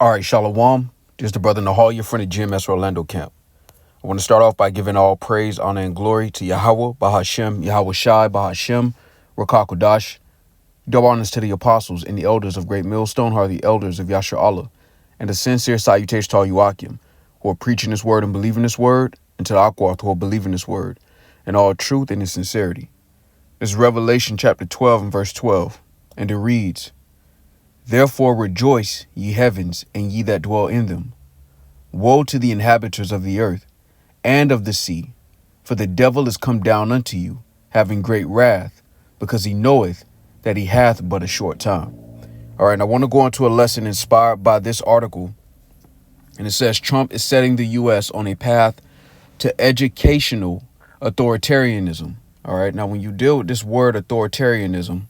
All right, Shalom. This is the brother Nahal, your friend at GMS Orlando Camp. I want to start off by giving all praise, honor, and glory to Yahweh, Bahashem, Yahweh Shai, Bahashem, Rakakodash. Double honors to the apostles and the elders of Great Millstone, who are the elders of Yasha Allah, and a sincere salutation to all you Akim, who are preaching this word and believing this word, and to the Akwath, who are believing this word, in all truth and in sincerity. This is Revelation chapter 12 and verse 12, and it reads, "Therefore rejoice, ye heavens, and ye that dwell in them. Woe to the inhabitants of the earth and of the sea, for the devil is come down unto you, having great wrath, because he knoweth that he hath but a short time." All right, and I want to go into a lesson inspired by this article. And it says Trump is setting the U.S. on a path to educational authoritarianism. All right, now when you deal with this word authoritarianism,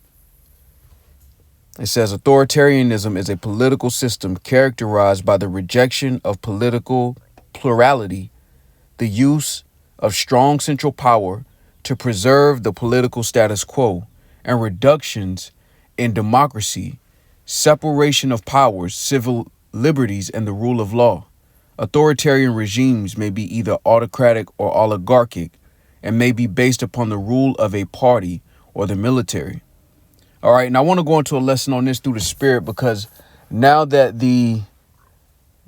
it says authoritarianism is a political system characterized by the rejection of political plurality, the use of strong central power to preserve the political status quo, and reductions in democracy, separation of powers, civil liberties, and the rule of law. Authoritarian regimes may be either autocratic or oligarchic and may be based upon the rule of a party or the military. All right, and I want to go into a lesson on this through the spirit, because now that the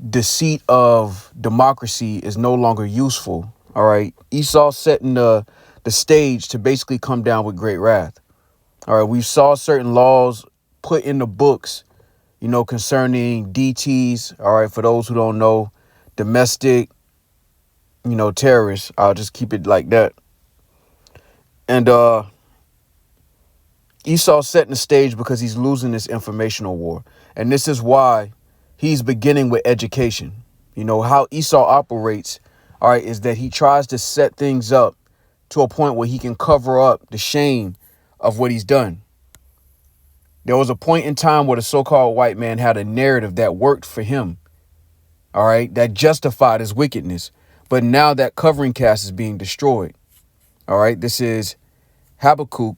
deceit of democracy is no longer useful, all right, Esau's setting the stage to basically come down with great wrath. All right, we saw certain laws put in the books, concerning DTs. All right, for those who don't know, domestic, terrorists. I'll just keep it like that. And Esau's setting the stage because he's losing this informational war. And this is why he's beginning with education. How Esau operates, all right, is that he tries to set things up to a point where he can cover up the shame of what he's done. There was a point in time where the so-called white man had a narrative that worked for him, all right, that justified his wickedness. But now that covering cast is being destroyed. All right, this is Habakkuk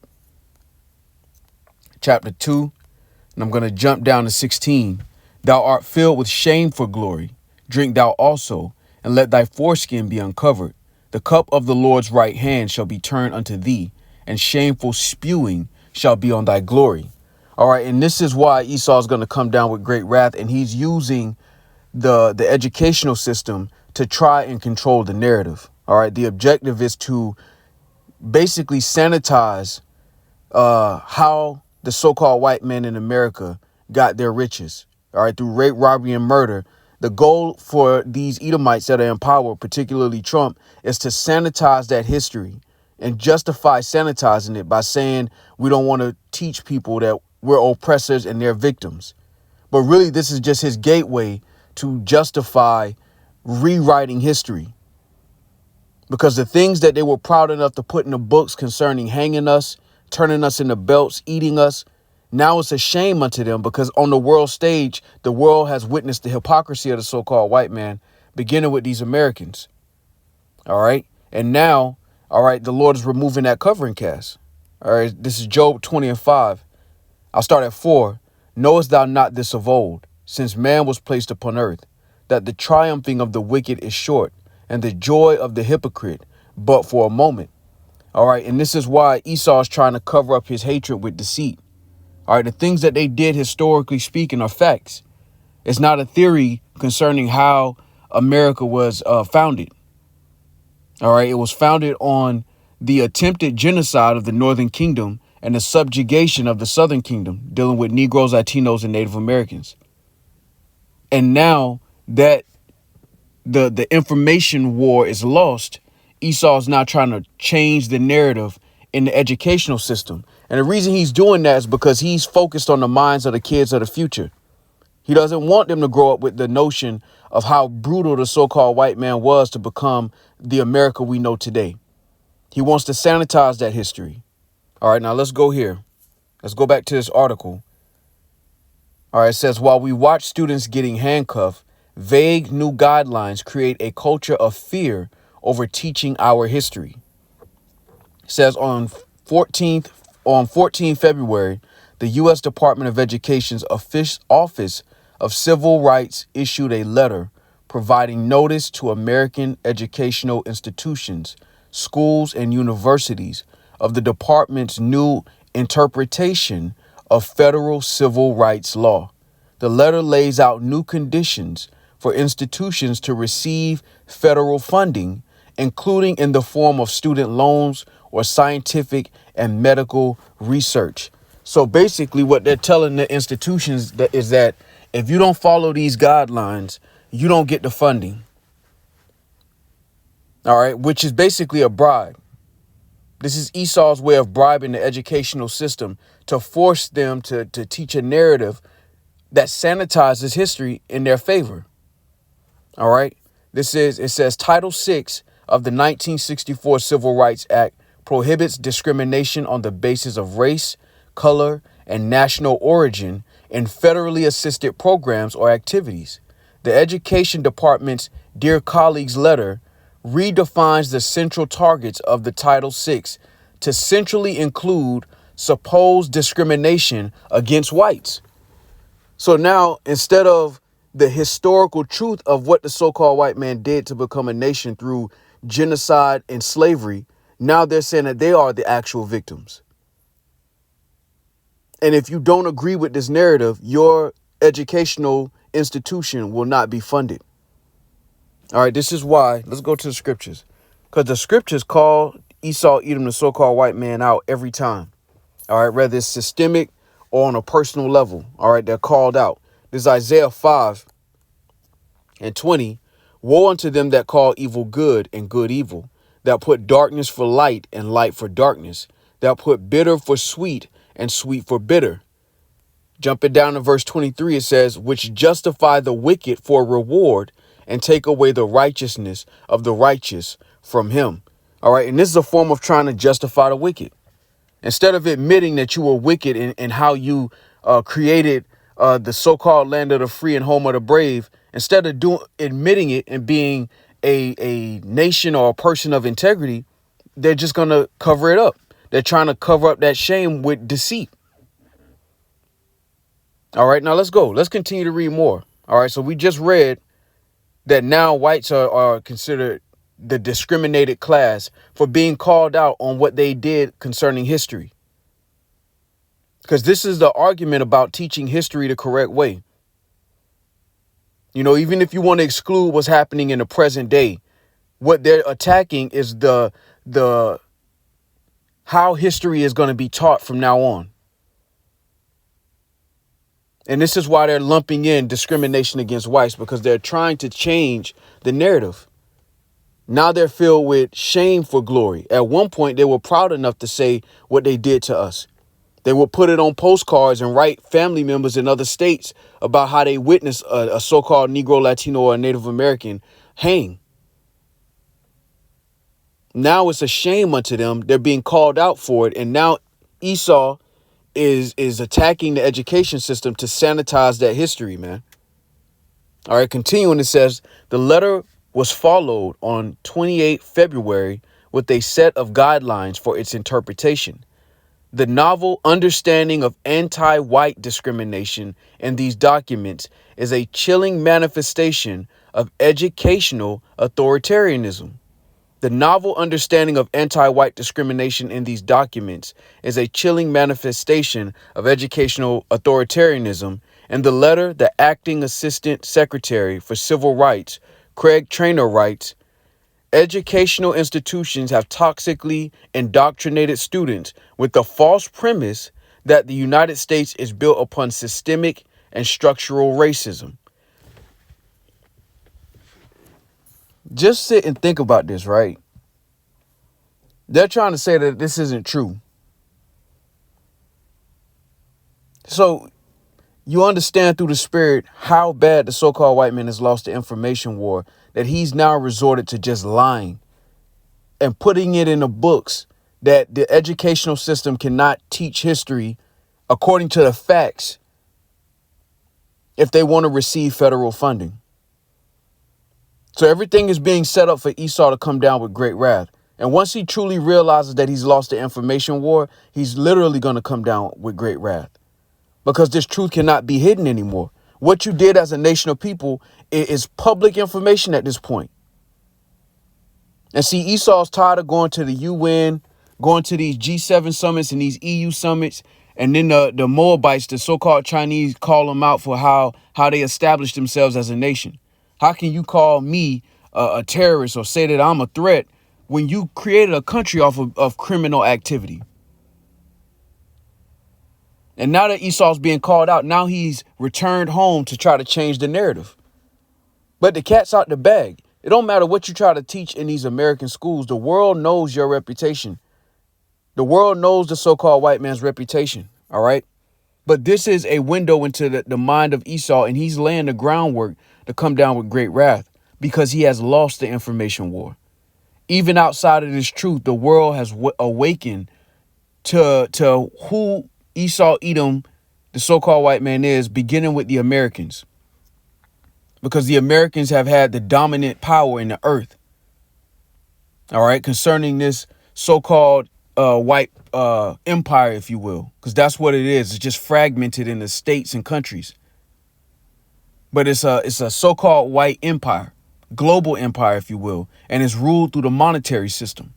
chapter 2, and I'm going to jump down to 16. "Thou art filled with shame for glory. Drink thou also, and let thy foreskin be uncovered. The cup of the Lord's right hand shall be turned unto thee, and shameful spewing shall be on thy glory." All right, and this is why Esau is going to come down with great wrath, and he's using the educational system to try and control the narrative. All right, the objective is to basically sanitize how the so-called white men in America got their riches, all right, through rape, robbery, and murder. The goal for these Edomites that are in power, particularly Trump, is to sanitize that history and justify sanitizing it by saying we don't want to teach people that we're oppressors and they're victims. But really, this is just his gateway to justify rewriting history. Because the things that they were proud enough to put in the books concerning hanging us, turning us into belts, eating us, now it's a shame unto them, because on the world stage, the world has witnessed the hypocrisy of the so-called white man, beginning with these Americans. All right. And now, all right, the Lord is removing that covering cast. All right. This is Job 20 and 5. I'll start at 4. "Knowest thou not this of old, since man was placed upon earth, that the triumphing of the wicked is short, and the joy of the hypocrite but for a moment?" All right. And this is why Esau is trying to cover up his hatred with deceit. All right. The things that they did, historically speaking, are facts. It's not a theory concerning how America was founded. All right. It was founded on the attempted genocide of the Northern Kingdom and the subjugation of the Southern Kingdom, dealing with Negroes, Latinos, and Native Americans. And now that the information war is lost, Esau is now trying to change the narrative in the educational system. And the reason he's doing that is because he's focused on the minds of the kids of the future. He doesn't want them to grow up with the notion of how brutal the so-called white man was to become the America we know today. He wants to sanitize that history. All right, now let's go here. Let's go back to this article. All right, it says, "While we watch students getting handcuffed, vague new guidelines create a culture of fear over teaching our history." It says on 14 February, the U.S. Department of Education's Office of Civil Rights issued a letter providing notice to American educational institutions, schools, and universities of the department's new interpretation of federal civil rights law. The letter lays out new conditions for institutions to receive federal funding, including in the form of student loans or scientific and medical research. So basically what they're telling the institutions is that if you don't follow these guidelines, you don't get the funding. All right, which is basically a bribe. This is Esau's way of bribing the educational system to force them to teach a narrative that sanitizes history in their favor. All right. It says Title VI of the 1964 Civil Rights Act prohibits discrimination on the basis of race, color, and national origin in federally assisted programs or activities. The Education Department's Dear Colleagues letter redefines the central targets of the Title VI to centrally include supposed discrimination against whites. So now, instead of the historical truth of what the so-called white man did to become a nation through genocide and slavery, now they're saying that they are the actual victims. And if you don't agree with this narrative, your educational institution will not be funded. All right, this is why. Let's go to the scriptures. Because the scriptures call Esau, Edom, the so-called white man out every time. All right, whether it's systemic or on a personal level. All right, they're called out. This is Isaiah 5:20. Woe unto them that call evil good and good evil, that put darkness for light and light for darkness, that put bitter for sweet and sweet for bitter. Jumping down to verse 23, it says, which justify the wicked for reward and take away the righteousness of the righteous from him. All right. And this is a form of trying to justify the wicked. Instead of admitting that you were wicked in how you created the so-called land of the free and home of the brave, instead of admitting it and being a nation or a person of integrity, they're just going to cover it up. They're trying to cover up that shame with deceit. All right, now let's go. Let's continue to read more. All right, so we just read that now whites are considered the discriminated class for being called out on what they did concerning history. Because this is the argument about teaching history the correct way. You know, even if you want to exclude what's happening in the present day, what they're attacking is the how history is going to be taught from now on. And this is why they're lumping in discrimination against whites, because they're trying to change the narrative. Now they're filled with shame for glory. At one point, they were proud enough to say what they did to us. They would put it on postcards and write family members in other states about how they witnessed a so-called Negro, Latino, or Native American hang. Now it's a shame unto them. They're being called out for it. And now Esau is attacking the education system to sanitize that history, man. All right, continuing, it says, the letter was followed on 28 February with a set of guidelines for its interpretation. The novel understanding of anti-white discrimination in these documents is a chilling manifestation of educational authoritarianism. The novel understanding of anti-white discrimination in these documents is a chilling manifestation of educational authoritarianism. In the letter, the acting assistant secretary for civil rights, Craig Traynor, writes, educational institutions have toxically indoctrinated students with the false premise that the United States is built upon systemic and structural racism. Just sit and think about this, right? They're trying to say that this isn't true. So you understand through the spirit how bad the so-called white man has lost the information war, that he's now resorted to just lying and putting it in the books that the educational system cannot teach history according to the facts if they want to receive federal funding. So everything is being set up for Esau to come down with great wrath. And once he truly realizes that he's lost the information war, he's literally going to come down with great wrath, because this truth cannot be hidden anymore. What you did as a nation of people is public information at this point. And see, Esau's tired of going to the UN, going to these G7 summits and these EU summits. And then the Moabites, the so-called Chinese, call them out for how they established themselves as a nation. How can you call me a terrorist or say that I'm a threat when you created a country off of criminal activity? And now that Esau's being called out, now he's returned home to try to change the narrative. But the cat's out the bag. It don't matter what you try to teach in these American schools. The world knows your reputation. The world knows the so-called white man's reputation. All right. But this is a window into the mind of Esau, and he's laying the groundwork to come down with great wrath because he has lost the information war. Even outside of this truth, the world has awakened to who Esau Edom, the so-called white man, is, beginning with the Americans. Because the Americans have had the dominant power in the earth. All right, concerning this so-called white empire, if you will, because that's what it is. It's just fragmented into states and countries. But it's a so-called white empire, global empire, if you will, and it's ruled through the monetary system.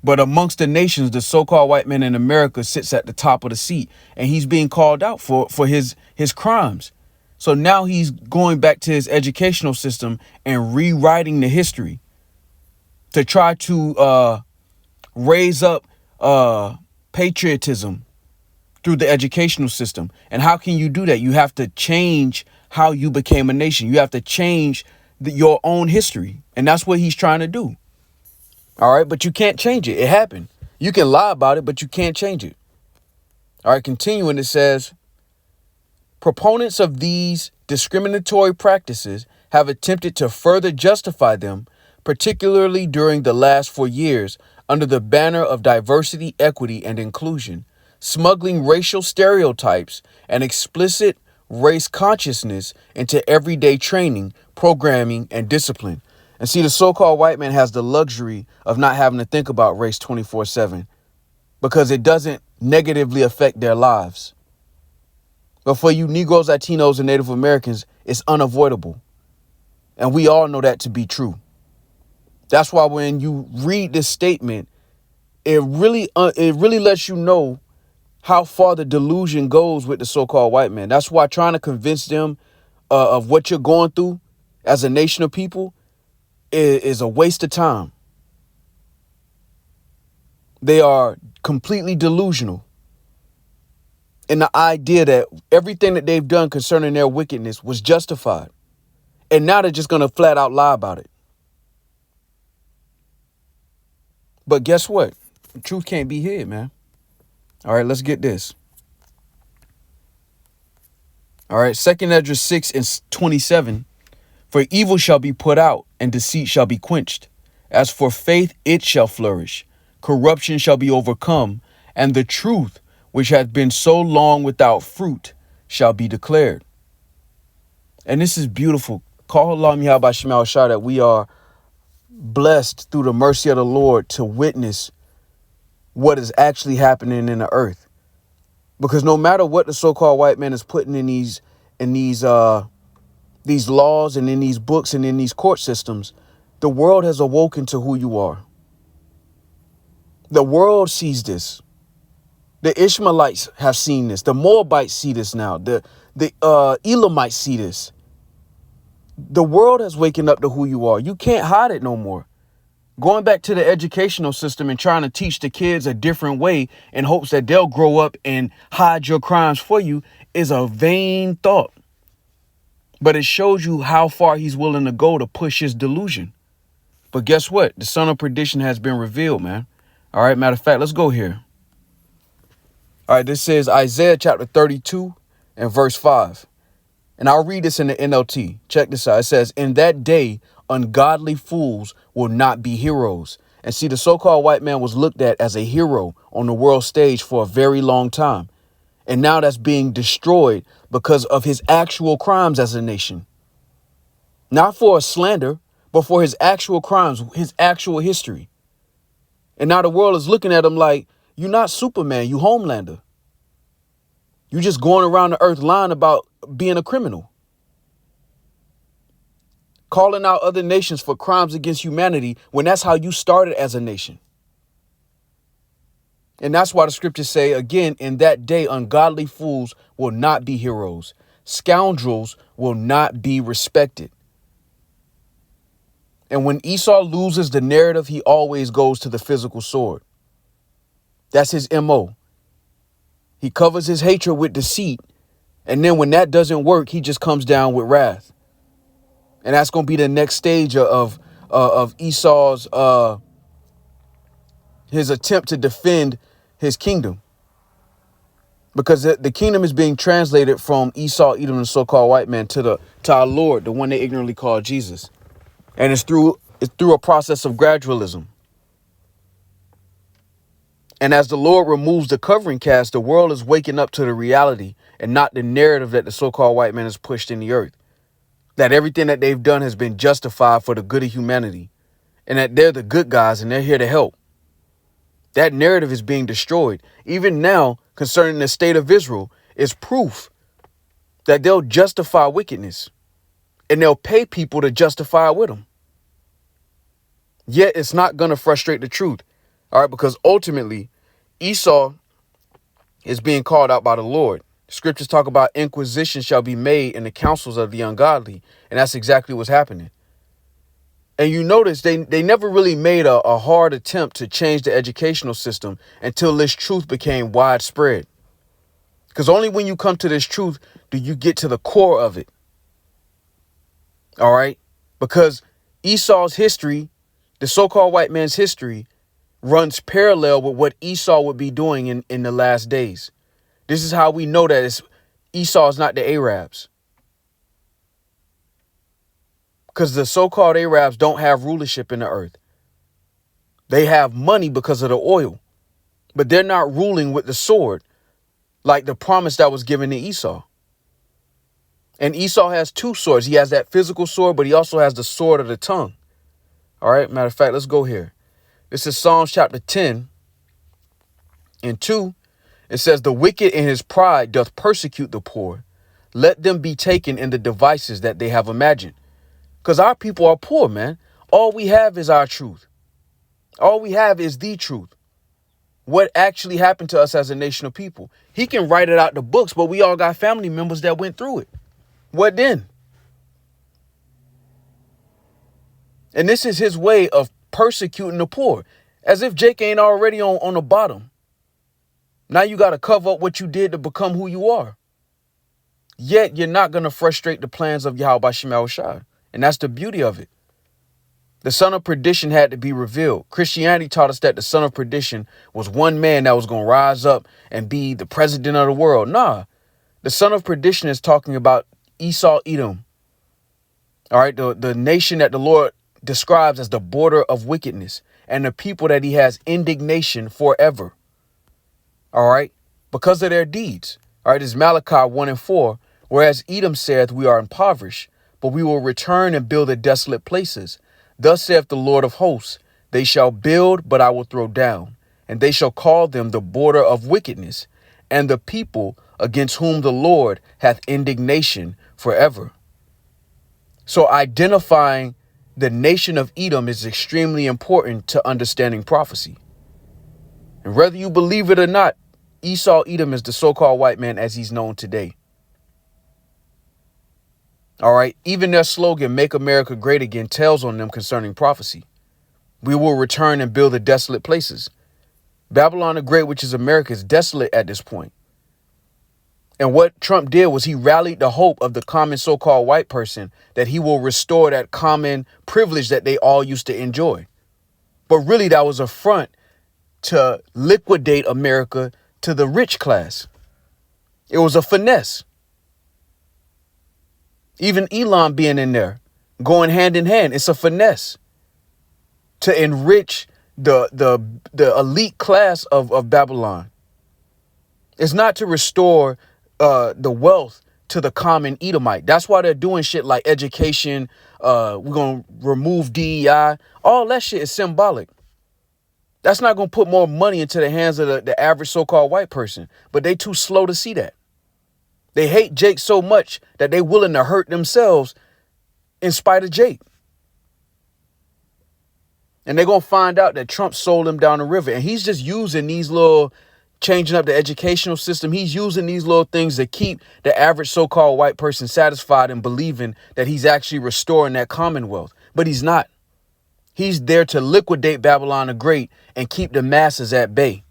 But amongst the nations, the so-called white man in America sits at the top of the seat, and he's being called out for his crimes. So now he's going back to his educational system and rewriting the history to try to raise up patriotism through the educational system. And how can you do that? You have to change how you became a nation. You have to change your own history. And that's what he's trying to do. All right. But you can't change it. It happened. You can lie about it, but you can't change it. All right. Continuing, it says, proponents of these discriminatory practices have attempted to further justify them, particularly during the last 4 years, under the banner of diversity, equity, and inclusion, smuggling racial stereotypes and explicit race consciousness into everyday training, programming, and discipline. And see, the so-called white man has the luxury of not having to think about race 24/7 because it doesn't negatively affect their lives. But for you Negroes, Latinos, and Native Americans, it's unavoidable. And we all know that to be true. That's why when you read this statement, it really lets you know how far the delusion goes with the so-called white man. That's why trying to convince them of what you're going through as a nation of people is a waste of time. They are completely delusional in the idea that everything that they've done concerning their wickedness was justified. And now they're just going to flat out lie about it. But guess what? The truth can't be hid, man. All right, let's get this. All right, 2 Esdras 6:27. For evil shall be put out, and deceit shall be quenched. As for faith, it shall flourish. Corruption shall be overcome, and the truth, which hath been so long without fruit, shall be declared. And this is beautiful. Call Allah Yahweh Shemal Shah, that we are blessed through the mercy of the Lord to witness what is actually happening in the earth. Because no matter what the so-called white man is putting in these laws and in these books and in these court systems, the world has awoken to who you are. The world sees this. The Ishmaelites have seen this. The Moabites see this now. The Elamites see this. The world has waken up to who you are. You can't hide it no more. Going back to the educational system and trying to teach the kids a different way in hopes that they'll grow up and hide your crimes for you is a vain thought. But it shows you how far he's willing to go to push his delusion. But guess what? The son of perdition has been revealed, man. All right. Matter of fact, let's go here. All right. This says Isaiah chapter 32 and verse 5. And I'll read this in the NLT. Check this out. It says, in that day, ungodly fools will not be heroes. And see, the so-called white man was looked at as a hero on the world stage for a very long time. And now that's being destroyed because of his actual crimes as a nation. Not for a slander, but for his actual crimes, his actual history. And now the world is looking at him like, you're not Superman, you Homelander. You just going around the earth lying about being a criminal, calling out other nations for crimes against humanity when that's how you started as a nation. And that's why the scriptures say, again, in that day, ungodly fools will not be heroes. Scoundrels will not be respected. And when Esau loses the narrative, he always goes to the physical sword. That's his MO. He covers his hatred with deceit. And then when that doesn't work, he just comes down with wrath. And that's going to be the next stage of Esau's his attempt to defend his kingdom. Because the kingdom is being translated from Esau, Edom, the so-called white man, to our Lord, the one they ignorantly call Jesus. And it's through a process of gradualism. And as the Lord removes the covering cast, the world is waking up to the reality and not the narrative that the so-called white man has pushed in the earth. That everything that they've done has been justified for the good of humanity. And that they're the good guys and they're here to help. That narrative is being destroyed. Even now, concerning the state of Israel, is proof that they'll justify wickedness. And they'll pay people to justify it with them. Yet it's not going to frustrate the truth. All right, because ultimately, Esau is being called out by the Lord. Scriptures talk about inquisition shall be made in the councils of the ungodly. And that's exactly what's happening. And you notice they never really made a hard attempt to change the educational system until this truth became widespread. Because only when you come to this truth do you get to the core of it. All right, because Esau's history, the so-called white man's history, runs parallel with what Esau would be doing in the last days. This is how we know that Esau is not the Arabs. Because the so-called Arabs don't have rulership in the earth. They have money because of the oil. But they're not ruling with the sword like the promise that was given to Esau. And Esau has two swords. He has that physical sword, but he also has the sword of the tongue. All right. Matter of fact, let's go here. This is Psalms chapter 10 and 2. It says, the wicked in his pride doth persecute the poor. Let them be taken in the devices that they have imagined. Because our people are poor, man. All we have is our truth. All we have is the truth. What actually happened to us as a nation of people. He can write it out the books, but we all got family members that went through it. What then? And this is his way of persecuting the poor. As if Jake ain't already on the bottom. Now you got to cover up what you did to become who you are. Yet you're not going to frustrate the plans of Yahweh Shemel Shai. And that's the beauty of it. The son of perdition had to be revealed. Christianity taught us that the son of perdition was one man that was going to rise up and be the president of the world. Nah, the son of perdition is talking about Esau, Edom. All right, the nation that the Lord describes as the border of wickedness and the people that he has indignation forever. All right, because of their deeds. All right, this is Malachi 1 and 4. Whereas Edom saith, we are impoverished, but we will return and build the desolate places. Thus saith the Lord of hosts, they shall build, but I will throw down, and they shall call them the border of wickedness, and the people against whom the Lord hath indignation forever. So identifying the nation of Edom is extremely important to understanding prophecy. And whether you believe it or not, Esau, Edom is the so-called white man as he's known today. All right. Even their slogan, Make America Great Again, tells on them concerning prophecy. We will return and build the desolate places. Babylon the Great, which is America, is desolate at this point. And what Trump did was he rallied the hope of the common so-called white person that he will restore that common privilege that they all used to enjoy. But really, that was a front to liquidate America to the rich class. It was a finesse. Even Elon being in there, going hand in hand, it's a finesse to enrich the elite class of Babylon. It's not to restore the wealth to the common Edomite. That's why they're doing shit like education. We're going to remove DEI. All that shit is symbolic. That's not going to put more money into the hands of the average so-called white person. But they too slow to see that. They hate Jake so much that they willing to hurt themselves in spite of Jake. And they're going to find out that Trump sold him down the river. And he's just using these little, changing up the educational system. He's using these little things to keep the average so-called white person satisfied and believing that he's actually restoring that commonwealth. But he's not. He's there to liquidate Babylon the Great and keep the masses at bay.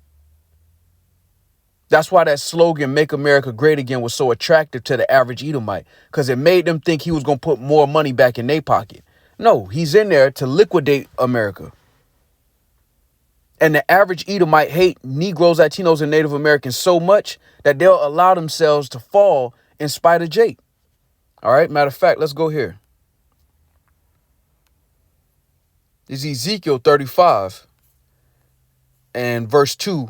That's why that slogan, "Make America Great Again," was so attractive to the average Edomite, because it made them think he was going to put more money back in their pocket. No, he's in there to liquidate America. And the average Edomite hate Negroes, Latinos, and Native Americans so much that they'll allow themselves to fall in spite of Jake. All right. Matter of fact, let's go here. This is Ezekiel 35 and verse 2.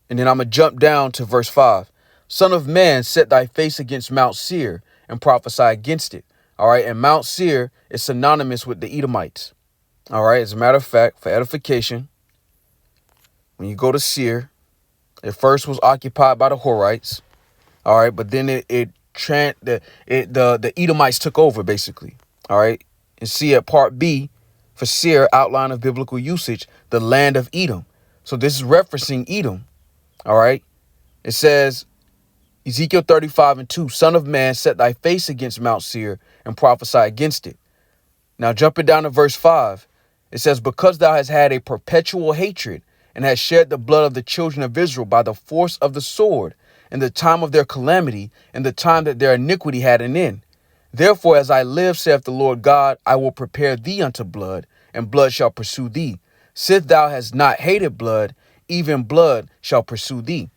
And then I'm going to jump down to verse 5. "Son of man, set thy face against Mount Seir and prophesy against it." All right. And Mount Seir is synonymous with the Edomites. All right. As a matter of fact, for edification, when you go to Seir, it first was occupied by the Horites. All right. But then the Edomites took over, basically. All right. And see at part B for Seir, outline of biblical usage, the land of Edom. So this is referencing Edom. All right. It says, Ezekiel 35 and 2, "Son of man, set thy face against Mount Seir and prophesy against it." Now, jumping down to verse 5, it says, "Because thou hast had a perpetual hatred and hast shed the blood of the children of Israel by the force of the sword in the time of their calamity and the time that their iniquity had an end. Therefore, as I live, saith the Lord God, I will prepare thee unto blood, and blood shall pursue thee. Sith thou hast not hated blood, even blood shall pursue thee."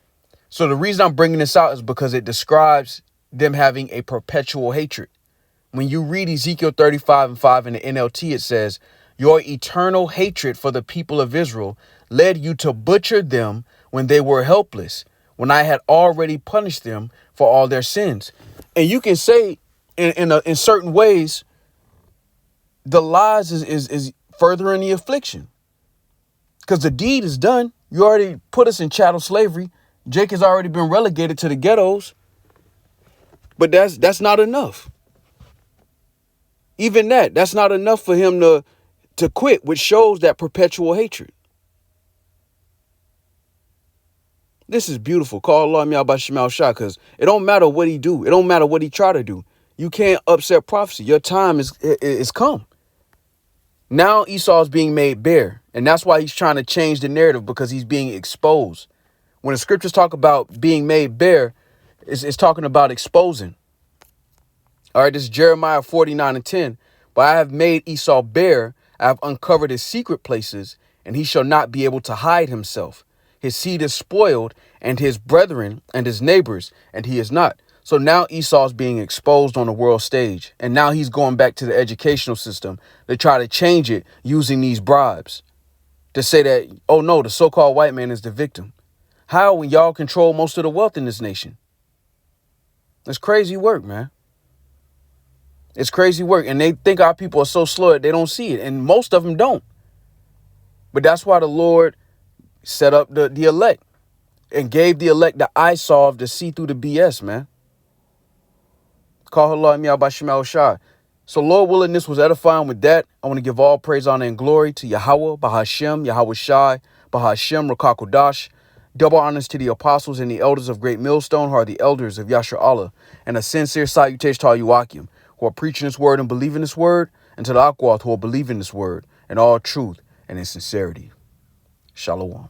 So the reason I'm bringing this out is because it describes them having a perpetual hatred. When you read Ezekiel 35 and 5 in the NLT, it says, "Your eternal hatred for the people of Israel led you to butcher them when they were helpless, when I had already punished them for all their sins." And you can say in certain ways, the lies is furthering the affliction, because the deed is done. You already put us in chattel slavery. Jake has already been relegated to the ghettos. But that's not enough. Even that's not enough for him to quit, which shows that perpetual hatred. This is beautiful. Call Allah me by Shemal Shah, because it don't matter what he do. It don't matter what he try to do. You can't upset prophecy. Your time is come. Now Esau is being made bare. And that's why he's trying to change the narrative, because he's being exposed. When the scriptures talk about being made bare, it's talking about exposing. All right, this is Jeremiah 49 and 10. "But I have made Esau bare. I have uncovered his secret places, and he shall not be able to hide himself. His seed is spoiled, and his brethren and his neighbors, and he is not." So now Esau's being exposed on the world stage. And now he's going back to the educational system to try to change it using these bribes to say that, oh no, the so-called white man is the victim. How, when y'all control most of the wealth in this nation? It's crazy work, man. It's crazy work. And they think our people are so slow that they don't see it. And most of them don't. But that's why the Lord set up the elect and gave the elect the eye salve to see through the BS, man. Call Allah me by Shemal Shah. So Lord willing, this was edifying. With that, I want to give all praise, honor, and glory to Yahweh, Bahashem, Yahweh Shai, Bahashem, Rakakodash. Double honors to the apostles and the elders of Great Millstone, who are the elders of Yashar Allah, and a sincere salutation to all you Akim, who are preaching this word and believing this word, and to the Akwath, who are believing this word in all truth and in sincerity. Shalom.